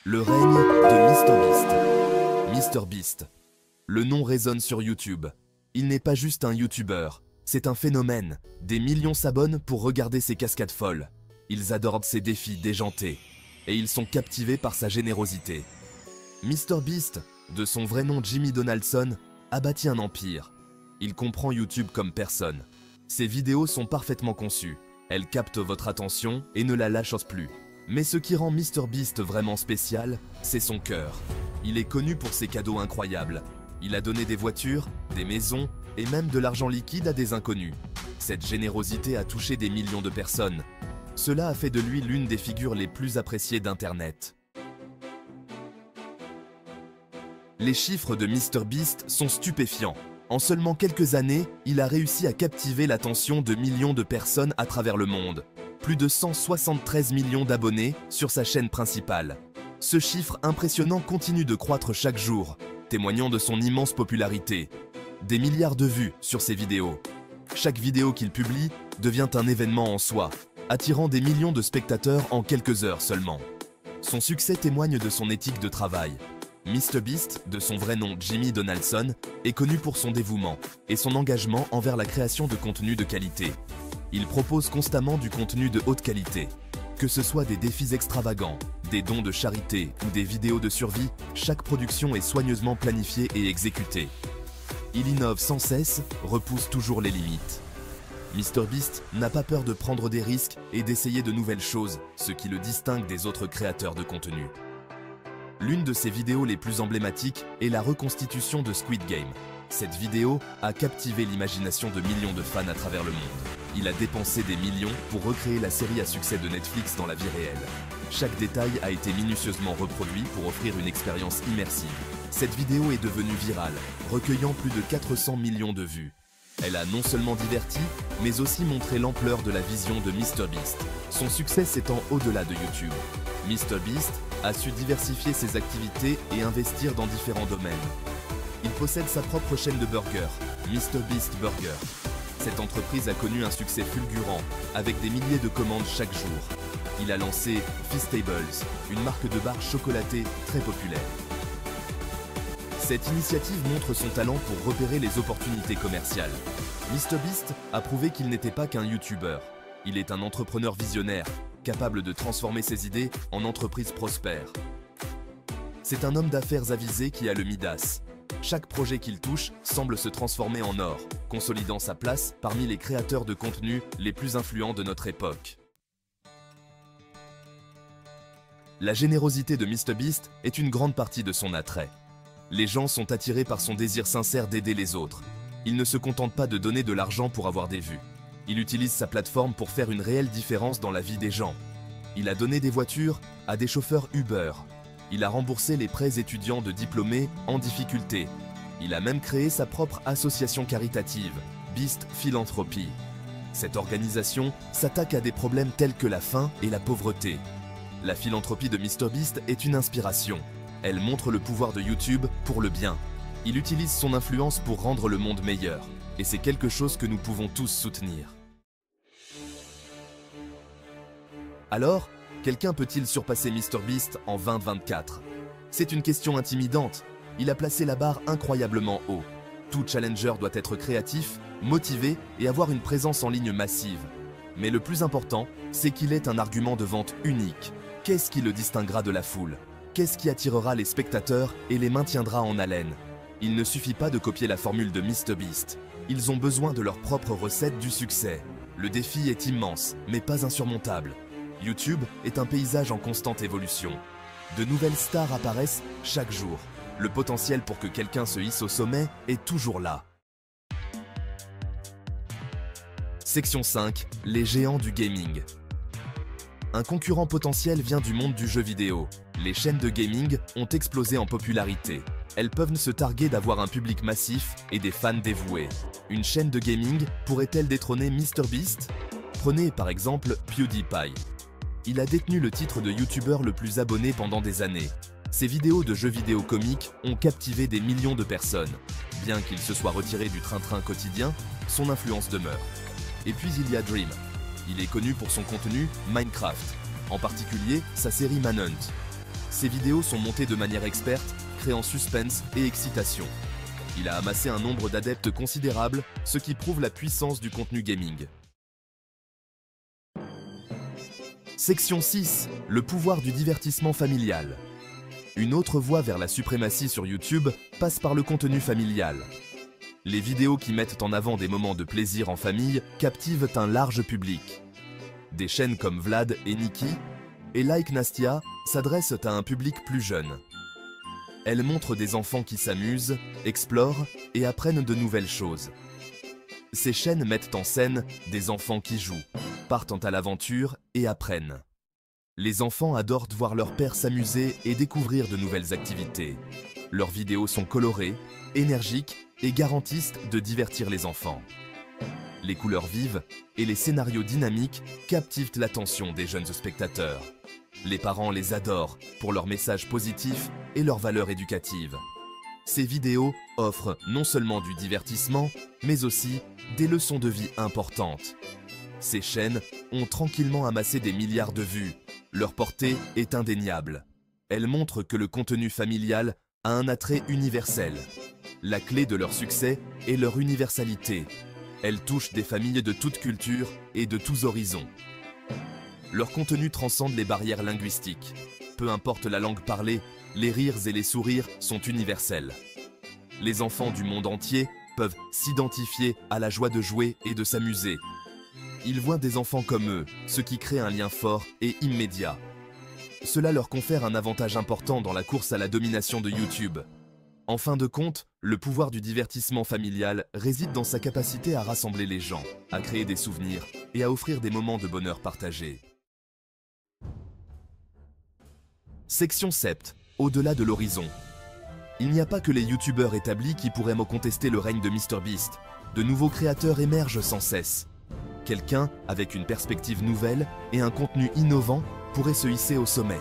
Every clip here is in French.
Le règne de MrBeast. MrBeast. Le nom résonne sur YouTube. Il n'est pas juste un YouTuber, c'est un phénomène. Des millions s'abonnent pour regarder ses cascades folles. Ils adorent ses défis déjantés. Et ils sont captivés par sa générosité. MrBeast, de son vrai nom Jimmy Donaldson, a bâti un empire. Il comprend YouTube comme personne. Ses vidéos sont parfaitement conçues. Elles captent votre attention et ne la lâchent plus. Mais ce qui rend MrBeast vraiment spécial, c'est son cœur. Il est connu pour ses cadeaux incroyables. Il a donné des voitures, des maisons et même de l'argent liquide à des inconnus. Cette générosité a touché des millions de personnes. Cela a fait de lui l'une des figures les plus appréciées d'Internet. Les chiffres de MrBeast sont stupéfiants. En seulement quelques années, il a réussi à captiver l'attention de millions de personnes à travers le monde. Plus de 173 millions d'abonnés sur sa chaîne principale. Ce chiffre impressionnant continue de croître chaque jour, témoignant de son immense popularité. Des milliards de vues sur ses vidéos. Chaque vidéo qu'il publie devient un événement en soi, attirant des millions de spectateurs en quelques heures seulement. Son succès témoigne de son éthique de travail. MrBeast, de son vrai nom Jimmy Donaldson, est connu pour son dévouement et son engagement envers la création de contenu de qualité. Il propose constamment du contenu de haute qualité. Que ce soit des défis extravagants, des dons de charité ou des vidéos de survie, chaque production est soigneusement planifiée et exécutée. Il innove sans cesse, repousse toujours les limites. MrBeast n'a pas peur de prendre des risques et d'essayer de nouvelles choses, ce qui le distingue des autres créateurs de contenu. L'une de ses vidéos les plus emblématiques est la reconstitution de Squid Game. Cette vidéo a captivé l'imagination de millions de fans à travers le monde. Il a dépensé des millions pour recréer la série à succès de Netflix dans la vie réelle. Chaque détail a été minutieusement reproduit pour offrir une expérience immersive. Cette vidéo est devenue virale, recueillant plus de 400 millions de vues. Elle a non seulement diverti, mais aussi montré l'ampleur de la vision de MrBeast. Son succès s'étend au-delà de YouTube. MrBeast a su diversifier ses activités et investir dans différents domaines. Il possède sa propre chaîne de burgers, MrBeast Burger. Cette entreprise a connu un succès fulgurant, avec des milliers de commandes chaque jour. Il a lancé Feastables, une marque de barres chocolatées très populaire. Cette initiative montre son talent pour repérer les opportunités commerciales. MrBeast a prouvé qu'il n'était pas qu'un YouTuber. Il est un entrepreneur visionnaire, capable de transformer ses idées en entreprises prospères. C'est un homme d'affaires avisé qui a le Midas. Chaque projet qu'il touche semble se transformer en or, consolidant sa place parmi les créateurs de contenu les plus influents de notre époque. La générosité de MrBeast est une grande partie de son attrait. Les gens sont attirés par son désir sincère d'aider les autres. Il ne se contente pas de donner de l'argent pour avoir des vues. Il utilise sa plateforme pour faire une réelle différence dans la vie des gens. Il a donné des voitures à des chauffeurs Uber. Il a remboursé les prêts étudiants de diplômés en difficulté. Il a même créé sa propre association caritative, Beast Philanthropy. Cette organisation s'attaque à des problèmes tels que la faim et la pauvreté. La philanthropie de MrBeast est une inspiration. Elle montre le pouvoir de YouTube pour le bien. Il utilise son influence pour rendre le monde meilleur. Et c'est quelque chose que nous pouvons tous soutenir. Alors, quelqu'un peut-il surpasser MrBeast en 2024? C'est une question intimidante. Il a placé la barre incroyablement haut. Tout challenger doit être créatif, motivé et avoir une présence en ligne massive. Mais le plus important, c'est qu'il ait un argument de vente unique. Qu'est-ce qui le distinguera de la foule? Qu'est-ce qui attirera les spectateurs et les maintiendra en haleine? Il ne suffit pas de copier la formule de MrBeast. Ils ont besoin de leur propre recette du succès. Le défi est immense, mais pas insurmontable. YouTube est un paysage en constante évolution. De nouvelles stars apparaissent chaque jour. Le potentiel pour que quelqu'un se hisse au sommet est toujours là. Section 5. Les géants du gaming. Un concurrent potentiel vient du monde du jeu vidéo. Les chaînes de gaming ont explosé en popularité. Elles peuvent se targuer d'avoir un public massif et des fans dévoués. Une chaîne de gaming pourrait-elle détrôner MrBeast? Prenez par exemple PewDiePie. Il a détenu le titre de YouTuber le plus abonné pendant des années. Ses vidéos de jeux vidéo comiques ont captivé des millions de personnes. Bien qu'il se soit retiré du train-train quotidien, son influence demeure. Et puis il y a Dream. Il est connu pour son contenu Minecraft, en particulier sa série Manhunt. Ses vidéos sont montées de manière experte, créant suspense et excitation. Il a amassé un nombre d'adeptes considérable, ce qui prouve la puissance du contenu gaming. Section 6. Le pouvoir du divertissement familial. Une autre voie vers la suprématie sur YouTube passe par le contenu familial. Les vidéos qui mettent en avant des moments de plaisir en famille captivent un large public. Des chaînes comme Vlad et Nikki et Like Nastia s'adressent à un public plus jeune. Elles montrent des enfants qui s'amusent, explorent et apprennent de nouvelles choses. Ces chaînes mettent en scène des enfants qui jouent, partent à l'aventure et apprennent. Les enfants adorent voir leur père s'amuser et découvrir de nouvelles activités. Leurs vidéos sont colorées, énergiques et garantissent de divertir les enfants. Les couleurs vives et les scénarios dynamiques captivent l'attention des jeunes spectateurs. Les parents les adorent pour leurs messages positifs et leurs valeurs éducatives. Ces vidéos offrent non seulement du divertissement, mais aussi des leçons de vie importantes. Ces chaînes ont tranquillement amassé des milliards de vues. Leur portée est indéniable. Elles montrent que le contenu familial a un attrait universel. La clé de leur succès est leur universalité. Elles touchent des familles de toutes cultures et de tous horizons. Leur contenu transcende les barrières linguistiques. Peu importe la langue parlée, les rires et les sourires sont universels. Les enfants du monde entier peuvent s'identifier à la joie de jouer et de s'amuser. Ils voient des enfants comme eux, ce qui crée un lien fort et immédiat. Cela leur confère un avantage important dans la course à la domination de YouTube. En fin de compte, le pouvoir du divertissement familial réside dans sa capacité à rassembler les gens, à créer des souvenirs et à offrir des moments de bonheur partagés. Section 7. Au-delà de l'horizon. Il n'y a pas que les youtubeurs établis qui pourraient contester le règne de MrBeast. De nouveaux créateurs émergent sans cesse. Quelqu'un avec une perspective nouvelle et un contenu innovant pourrait se hisser au sommet.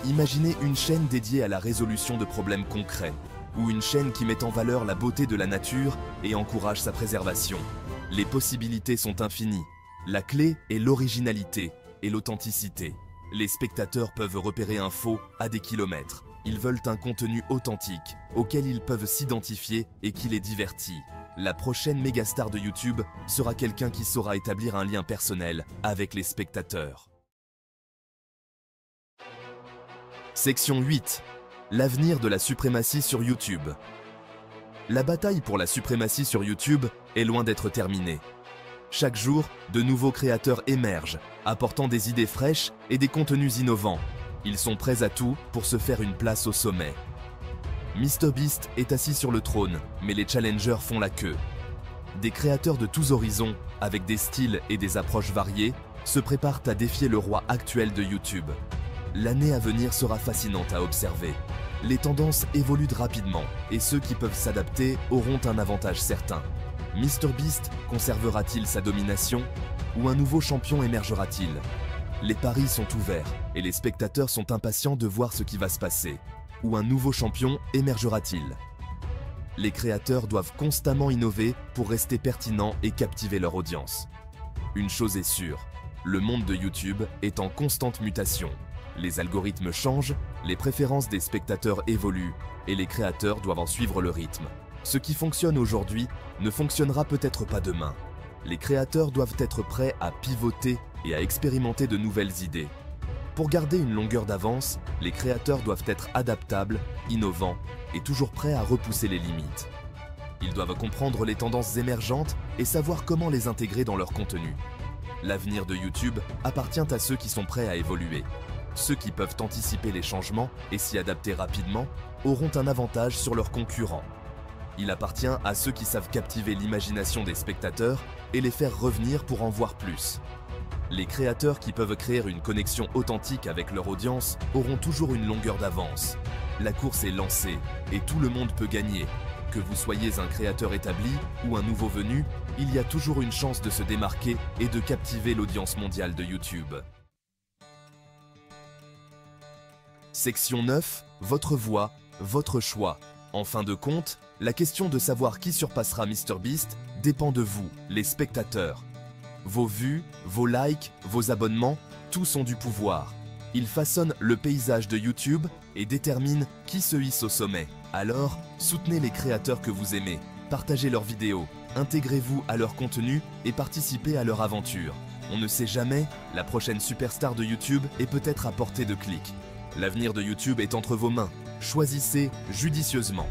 Imaginez une chaîne dédiée à la résolution de problèmes concrets, ou une chaîne qui met en valeur la beauté de la nature et encourage sa préservation. Les possibilités sont infinies. La clé est l'originalité et l'authenticité. Les spectateurs peuvent repérer un faux à des kilomètres. Ils veulent un contenu authentique, auquel ils peuvent s'identifier et qui les divertit. La prochaine mégastar de YouTube sera quelqu'un qui saura établir un lien personnel avec les spectateurs. Section 8. L'avenir de la suprématie sur YouTube. La bataille pour la suprématie sur YouTube est loin d'être terminée. Chaque jour, de nouveaux créateurs émergent, apportant des idées fraîches et des contenus innovants. Ils sont prêts à tout pour se faire une place au sommet. MrBeast est assis sur le trône, mais les challengers font la queue. Des créateurs de tous horizons, avec des styles et des approches variées, se préparent à défier le roi actuel de YouTube. L'année à venir sera fascinante à observer. Les tendances évoluent rapidement, et ceux qui peuvent s'adapter auront un avantage certain. MrBeast conservera-t-il sa domination, ou un nouveau champion émergera-t-il? Les paris sont ouverts, et les spectateurs sont impatients de voir ce qui va se passer. Ou un nouveau champion émergera-t-il? Les créateurs doivent constamment innover pour rester pertinents et captiver leur audience. Une chose est sûre, le monde de YouTube est en constante mutation. Les algorithmes changent, les préférences des spectateurs évoluent et les créateurs doivent en suivre le rythme. Ce qui fonctionne aujourd'hui ne fonctionnera peut-être pas demain. Les créateurs doivent être prêts à pivoter et à expérimenter de nouvelles idées. Pour garder une longueur d'avance, les créateurs doivent être adaptables, innovants et toujours prêts à repousser les limites. Ils doivent comprendre les tendances émergentes et savoir comment les intégrer dans leur contenu. L'avenir de YouTube appartient à ceux qui sont prêts à évoluer. Ceux qui peuvent anticiper les changements et s'y adapter rapidement auront un avantage sur leurs concurrents. Il appartient à ceux qui savent captiver l'imagination des spectateurs et les faire revenir pour en voir plus. Les créateurs qui peuvent créer une connexion authentique avec leur audience auront toujours une longueur d'avance. La course est lancée et tout le monde peut gagner. Que vous soyez un créateur établi ou un nouveau venu, il y a toujours une chance de se démarquer et de captiver l'audience mondiale de YouTube. Section 9. Votre voix, votre choix. En fin de compte, la question de savoir qui surpassera MrBeast dépend de vous, les spectateurs. Vos vues, vos likes, vos abonnements, tous ont du pouvoir. Ils façonnent le paysage de YouTube et déterminent qui se hisse au sommet. Alors, soutenez les créateurs que vous aimez, partagez leurs vidéos, intégrez-vous à leur contenu et participez à leur aventure. On ne sait jamais, la prochaine superstar de YouTube est peut-être à portée de clic. L'avenir de YouTube est entre vos mains. Choisissez judicieusement.